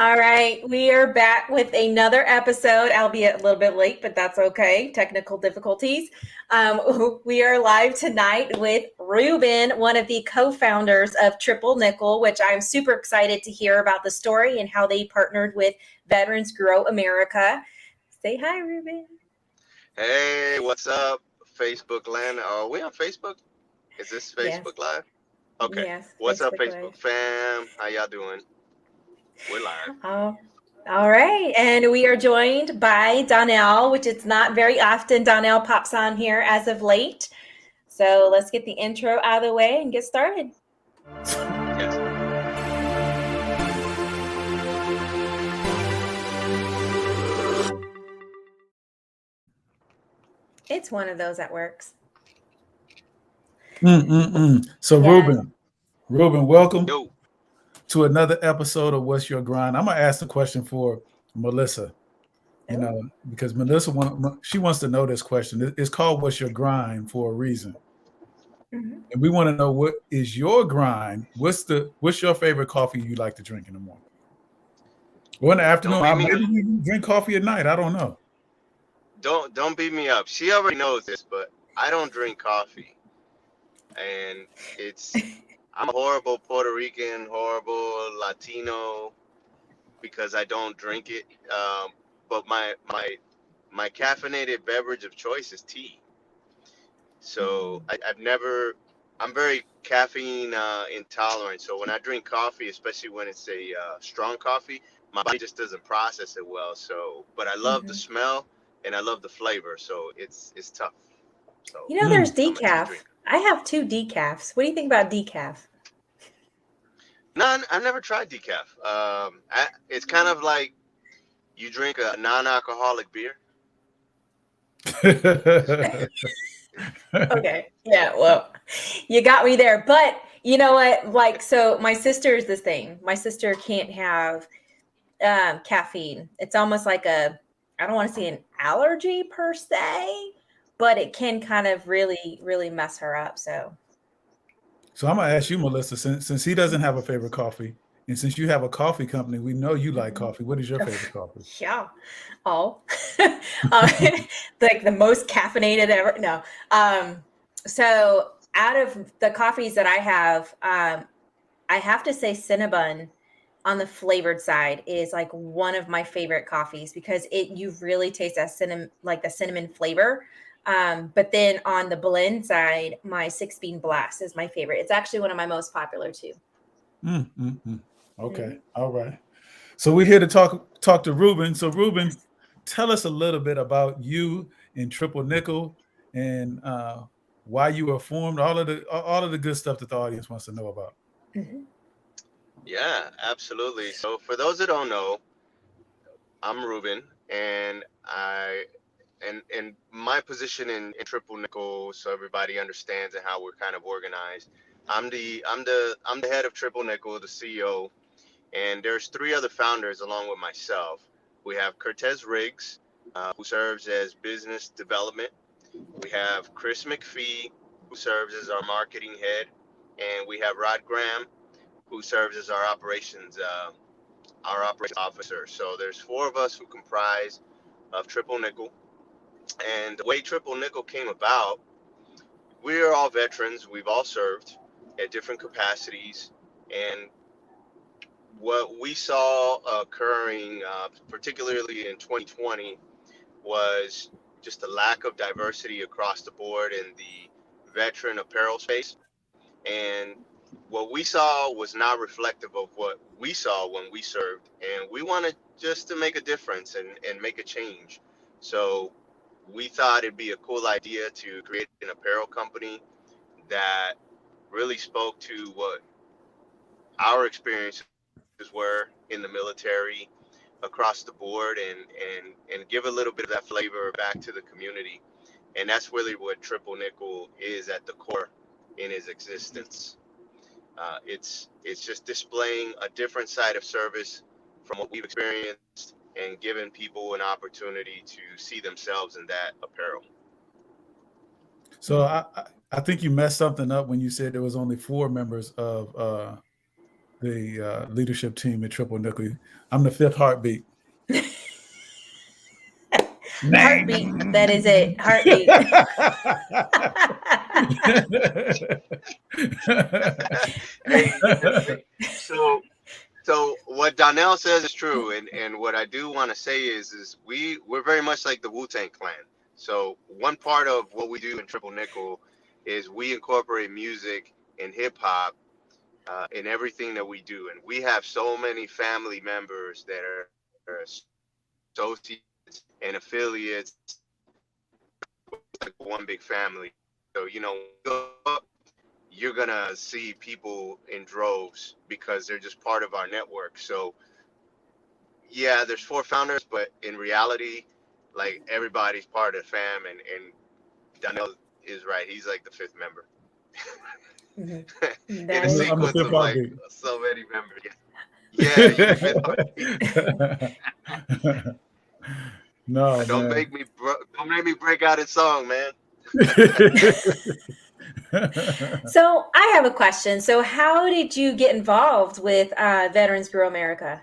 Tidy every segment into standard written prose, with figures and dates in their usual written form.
All right, we are back with another episode, albeit a little bit late, but that's okay. Technical difficulties. We are live tonight with Ruben, one of the co-founders of Triple Nickel, which I'm super excited to hear about the story and how they partnered with Veterans Grow America. Say hi, Ruben. Hey, what's up, Facebook land? Are we on Facebook? Is this Yes, Facebook Live? Okay. yes, What's up, Facebook Live. Facebook fam? How y'all doing? We're live. Oh, all right. And we are joined by Donnell, which it's not very often Donnell pops on here as of late. So let's get the intro out of the way and get started. Yes. It's one of those that works. So Yeah. Ruben, welcome Yo. to another episode of What's Your Grind. I'm gonna ask the question for Melissa. You know, because Melissa wants to know this question. It's called "What's Your Grind" for a reason, and we want to know what is your grind. What's your favorite coffee you like to drink in the morning or in the afternoon? Maybe you drink coffee at night. I don't know. Don't beat me up. She already knows this, but I don't drink coffee, and I'm a horrible Puerto Rican, horrible Latino because I don't drink it. But my caffeinated beverage of choice is tea. So I'm very caffeine intolerant. So when I drink coffee, especially when it's a strong coffee, my body just doesn't process it well. So, but I love the smell and I love the flavor. So it's tough. So there's decaf. I have 2 decafs. What do you think about decaf? No, I've never tried decaf. It's kind of like you drink a non-alcoholic beer. Okay. Yeah, well, you got me there. But you know what? So my sister is this thing. My sister can't have caffeine. It's almost like I don't want to say an allergy per se, but it can kind of really, really mess her up. So I'm gonna ask you, Melissa, since he doesn't have a favorite coffee, and since you have a coffee company, we know you like coffee. What is your favorite coffee? Yeah. Like the most caffeinated ever. No. So out of the coffees that I have to say Cinnabon on the flavored side is like one of my favorite coffees because you really taste that the cinnamon flavor. But then on the blend side, my 6-bean blast is my favorite. It's actually one of my most popular too. Okay. All right. So we're here to talk to Ruben. So Ruben, tell us a little bit about you and Triple Nickel and why you were formed. All of the good stuff that the audience wants to know about. Yeah, absolutely. So for those that don't know, I'm Ruben, and and my position in Triple Nickel, so everybody understands and how we're kind of organized. I'm the head of Triple Nickel, the CEO, and there's 3 other founders along with myself. We have Cortez Riggs, who serves as business development. We have Chris McPhee, who serves as our marketing head, and we have Rod Graham, who serves as our operations officer. So there's 4 of us who comprise of Triple Nickel. And the way Triple Nickel came about, we are all veterans. We've all served at different capacities. And what we saw occurring, particularly in 2020, was just a lack of diversity across the board in the veteran apparel space. And what we saw was not reflective of what we saw when we served. And we wanted just to make a difference and make a change. So we thought it'd be a cool idea to create an apparel company that really spoke to what our experiences were in the military across the board and give a little bit of that flavor back to the community. And that's really what Triple Nickel is at the core in its existence. It's just displaying a different side of service from what we've experienced and giving people an opportunity to see themselves in that apparel. So I think you messed something up when you said there was only 4 members of the leadership team at Triple Nikel. I'm the fifth heartbeat. Heartbeat. That is it. Heartbeat. Hey, so what Donnell says is true, and what I do want to say is we're very much like the Wu-Tang Clan. So one part of what we do in Triple Nickel is we incorporate music and hip hop in everything that we do, and we have so many family members that are associates and affiliates, like one big family. So you're gonna see people in droves because they're just part of our network. So yeah, there's 4 founders, but in reality, like everybody's part of the fam, and Donnell is right. He's like the 5th member. Mm-hmm. In a Nice. sequence of like so many members. Yeah, you're the 5th heartbeat. No, don't man. make me break out in song, man. So I have a question. So how did you get involved with Veterans Bureau America?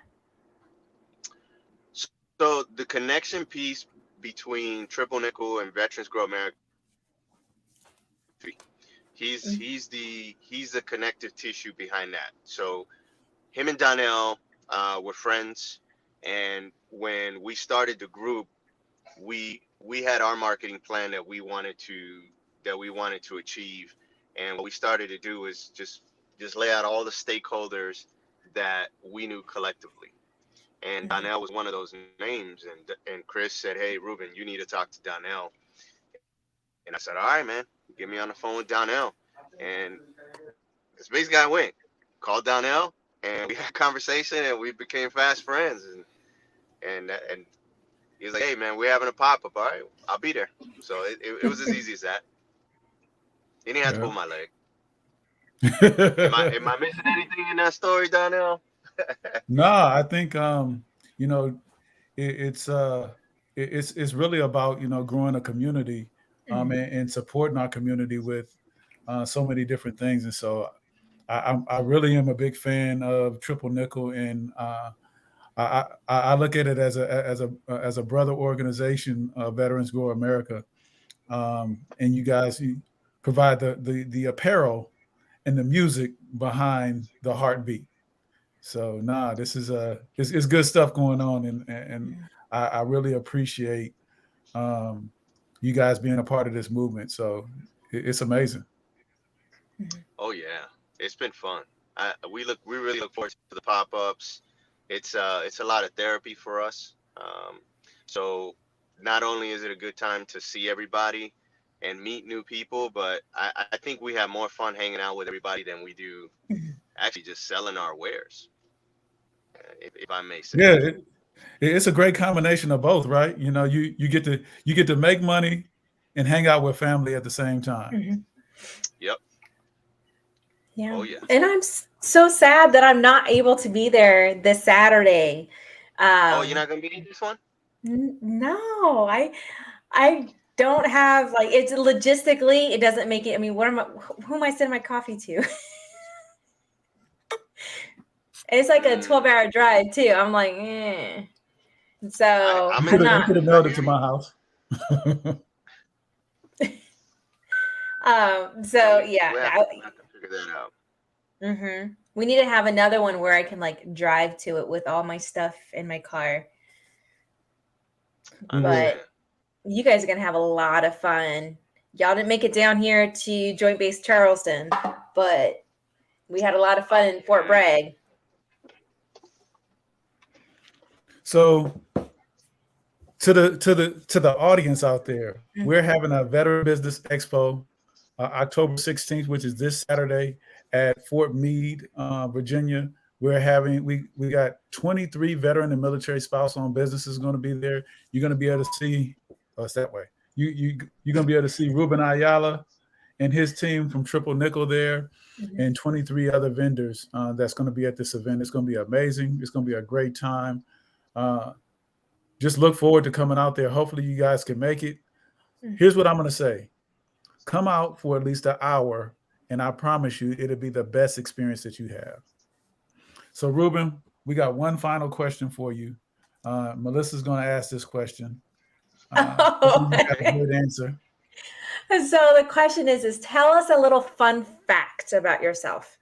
So the connection piece between Triple Nickel and Veterans Grow America, he's the connective tissue behind that. So him and Donnell were friends, and when we started the group, we had our marketing plan that we wanted to achieve, and what we started to do is just lay out all the stakeholders that we knew collectively. And Donnell was one of those names, and Chris said, "Hey, Ruben, you need to talk to Donnell." And I said, "All right, man, get me on the phone with Donnell." And it's basically I went, called Donnell, and we had a conversation, and we became fast friends. And he was like, "Hey, man, we're having a pop-up. All right, I'll be there." So it was as easy as that. He didn't have to pull my leg. Am I missing anything in that story, Donnell? No, I think it's really about growing a community and supporting our community with so many different things. And so I really am a big fan of Triple Nickel, and I look at it as a brother organization, Veterans Grow America, and you guys provide the apparel and the music behind the heartbeat. So this is it's good stuff going on, and I really appreciate you guys being a part of this movement. So it's amazing. Oh yeah, it's been fun. We really look forward to the pop-ups. It's a lot of therapy for us. So not only is it a good time to see everybody and meet new people, but I think we have more fun hanging out with everybody than we do actually just selling our wares, if I may say. Yeah, it's a great combination of both, right? You get to make money and hang out with family at the same time. Yep. Yeah. Oh yeah. And I'm so sad that I'm not able to be there this Saturday. Oh, you're not gonna be in this one? No, I don't have, like, it's logistically, it doesn't make it. I mean, who am I sending my coffee to? It's like a 12-hour drive too. I'm like, So I'm not. You could have mailed it to my house. So yeah, we have to figure that out. We need to have another one where I can like drive to it with all my stuff in my car. But you guys are gonna have a lot of fun. Y'all didn't make it down here to Joint Base Charleston, but we had a lot of fun in Fort Bragg. So to the audience out there, we're having a Veteran Business Expo October 16th, which is this Saturday at Fort Meade, Virginia. We got 23 veteran and military spouse-owned businesses going to be there. You're going to be able to see it's that way. You're going to be able to see Ruben Ayala and his team from Triple Nickel there, and 23 other vendors that's going to be at this event. It's going to be amazing. It's going to be a great time. Just look forward to coming out there. Hopefully you guys can make it. Here's what I'm going to say. Come out for at least an hour, and I promise you it'll be the best experience that you have. So, Ruben, we got one final question for you. Melissa's going to ask this question. You got a good answer. So the question is tell us a little fun fact about yourself.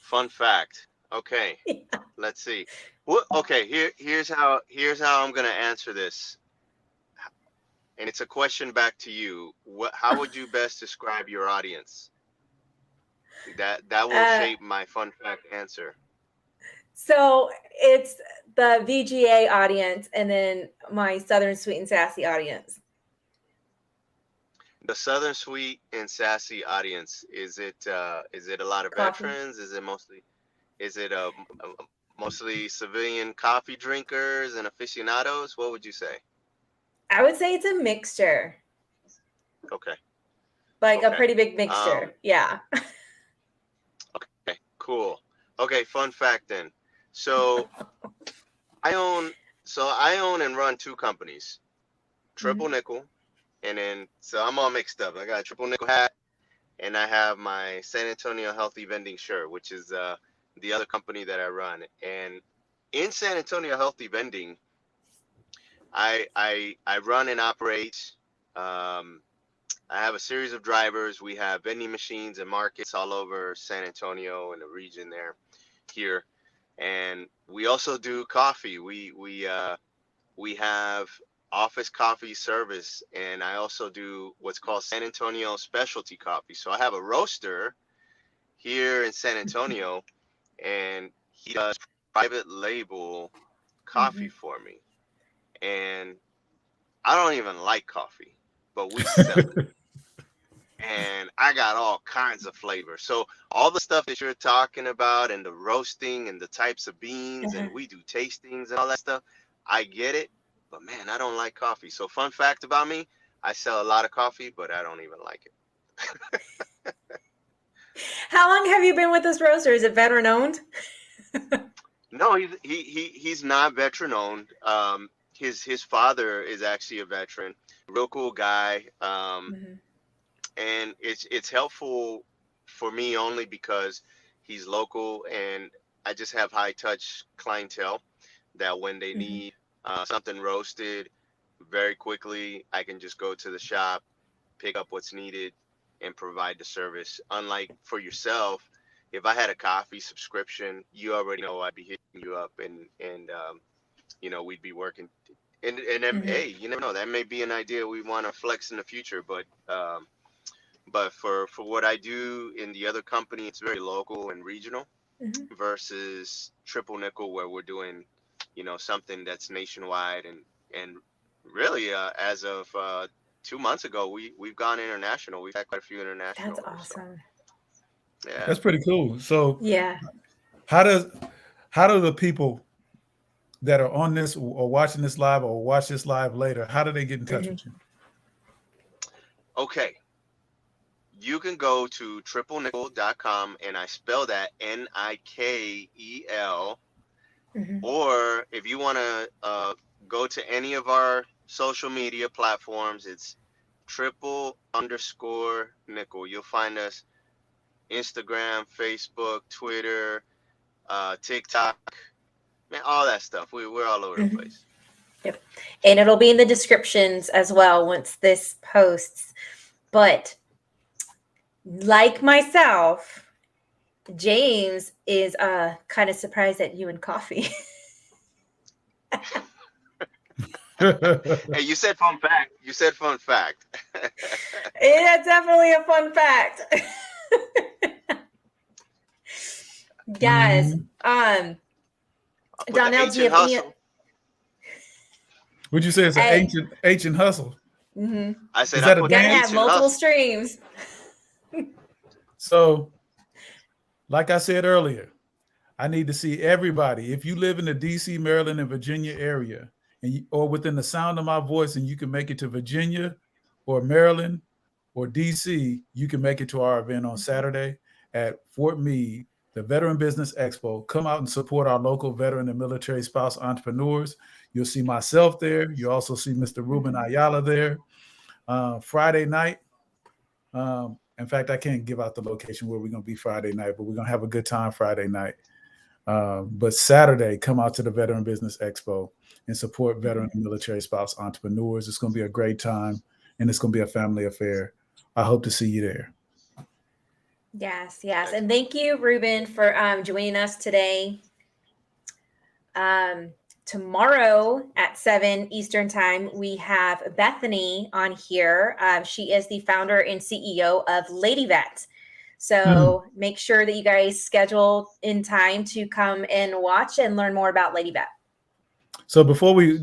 Fun fact. Okay. Yeah. Let's see. Okay, here's how I'm going to answer this. And it's a question back to you. How would you best describe your audience? That will shape my fun fact answer. So it's the VGA audience and then my Southern Sweet and Sassy audience. The Southern Sweet and Sassy audience, is it a lot of Coffee. veterans? Is it mostly civilian coffee drinkers and aficionados? What would you say? I would say it's a mixture. Okay. Like a pretty big mixture. Yeah. Okay, cool. Okay, fun fact then. So I own and run two companies, Triple Nickel, and then so I'm all mixed up. I got a Triple Nickel hat, and I have my San Antonio Healthy Vending shirt, which is the other company that I run. And in San Antonio Healthy Vending, I run and operate. I have a series of drivers. We have vending machines and markets all over San Antonio and the region here. And we also do coffee. We have office coffee service, and I also do what's called San Antonio specialty coffee. So I have a roaster here in San Antonio, and he does private label coffee for me. And I don't even like coffee, but we sell it. And I got all kinds of flavors. So all the stuff that you're talking about and the roasting and the types of beans and we do tastings and all that stuff, I get it. But man, I don't like coffee. So fun fact about me, I sell a lot of coffee, but I don't even like it. How long have you been with this roaster? Is it veteran owned? No, he's not veteran owned. His father is actually a veteran, real cool guy. And it's helpful for me only because he's local, and I just have high touch clientele that when they need something roasted very quickly, I can just go to the shop, pick up what's needed, and provide the service. Unlike for yourself, if I had a coffee subscription, you already know I'd be hitting you up and we'd be working. And then, hey, you never know, that may be an idea we want to flex in the future, but for what I do in the other company, it's very local and regional versus Triple Nickel, where we're doing, something that's nationwide. And really, as of 2 months ago, we've gone international. We've had quite a few international. That's awesome. So, yeah, that's pretty cool. So yeah, how do the people that are on this or watching this live or watch this live later, how do they get in touch with you? Okay. You can go to triplenickel.com, and I spell that Nikel. Or if you want to go to any of our social media platforms, it's triple_nickel. You'll find us Instagram, Facebook, Twitter, TikTok, man, all that stuff. We're all over the place. Yep. And it'll be in the descriptions as well once this posts. But like myself, James is kind of surprised at you and coffee. Hey, you said fun fact. It's definitely a fun fact. Guys, Donnell, do you have any? Would you say it's an ancient hustle? I said, I gotta have multiple streams. So, like I said earlier, I need to see everybody. If you live in the DC, Maryland, and Virginia area, or within the sound of my voice, and you can make it to Virginia or Maryland or DC, you can make it to our event on Saturday at Fort Meade, the Veteran Business Expo. Come out and support our local veteran and military spouse entrepreneurs. You'll see myself there. You also see Mr. Ruben Ayala there. Friday night, In fact, I can't give out the location where we're going to be Friday night, but we're going to have a good time Friday night. But Saturday, come out to the Veteran Business Expo and support veteran and military spouse entrepreneurs. It's going to be a great time, and it's going to be a family affair. I hope to see you there. Yes. And thank you, Ruben, for joining us today. Tomorrow at 7 Eastern time, we have Bethany on here. She is the founder and CEO of Lady Vet. So make sure that you guys schedule in time to come and watch and learn more about Lady Vet. So before we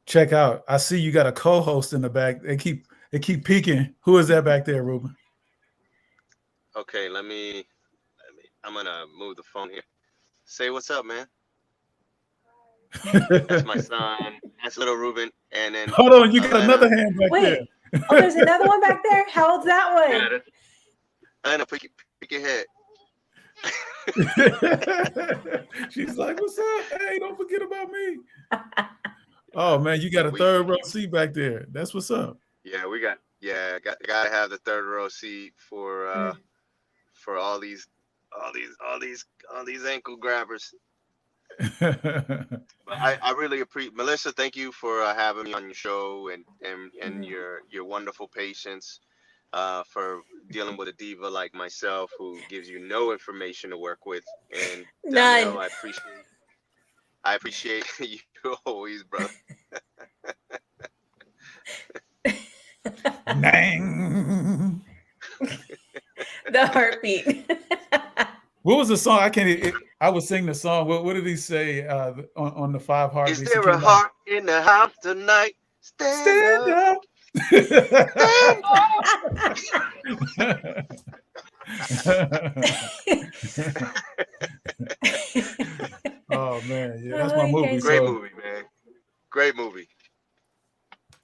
check out, I see you got a co-host in the back. They keep peeking. Who is that back there, Ruben? Okay, let me. I'm gonna move the phone here. Say what's up, man. That's my son. That's little Ruben. And then hold on, you got another hand back there. Oh, there's another one back there. How old's that one? Yeah, Alana, pick your head. She's like, "What's up? Hey, don't forget about me." Oh man, you got a third row seat back there. That's what's up. Yeah, gotta have the third row seat for all these ankle grabbers. But I really appreciate, Melissa. Thank you for having me on your show and your wonderful patience for dealing with a diva like myself who gives you no information to work with. And Danielle, None. I appreciate you always, brother. Nang. The heartbeat. What was the song? I would sing the song. What did he say on the 5 heartbeats? Is there a heart in the house tonight? Stand up. Stand Oh man, yeah, that's my movie. Great movie, man. Great movie.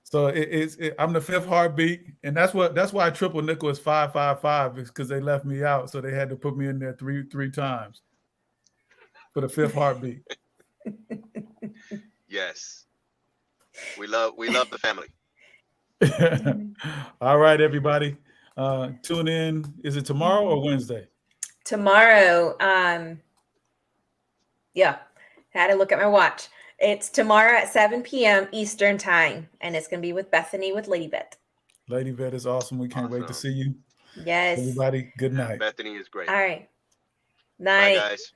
So I'm the 5th heartbeat, and that's why Triple Nikel is 555, because they left me out, so they had to put me in there three times for the 5th heartbeat. Yes, we love the family. All right, everybody, tune in. Is it tomorrow or Wednesday? Tomorrow. Yeah, I had to look at my watch. It's tomorrow at 7 p.m. Eastern time, and it's going to be with Bethany with Lady Vet. Lady Vet is awesome. We can't wait to see you. Yes. Everybody, good night. Bethany is great. All right. Night. Bye, guys.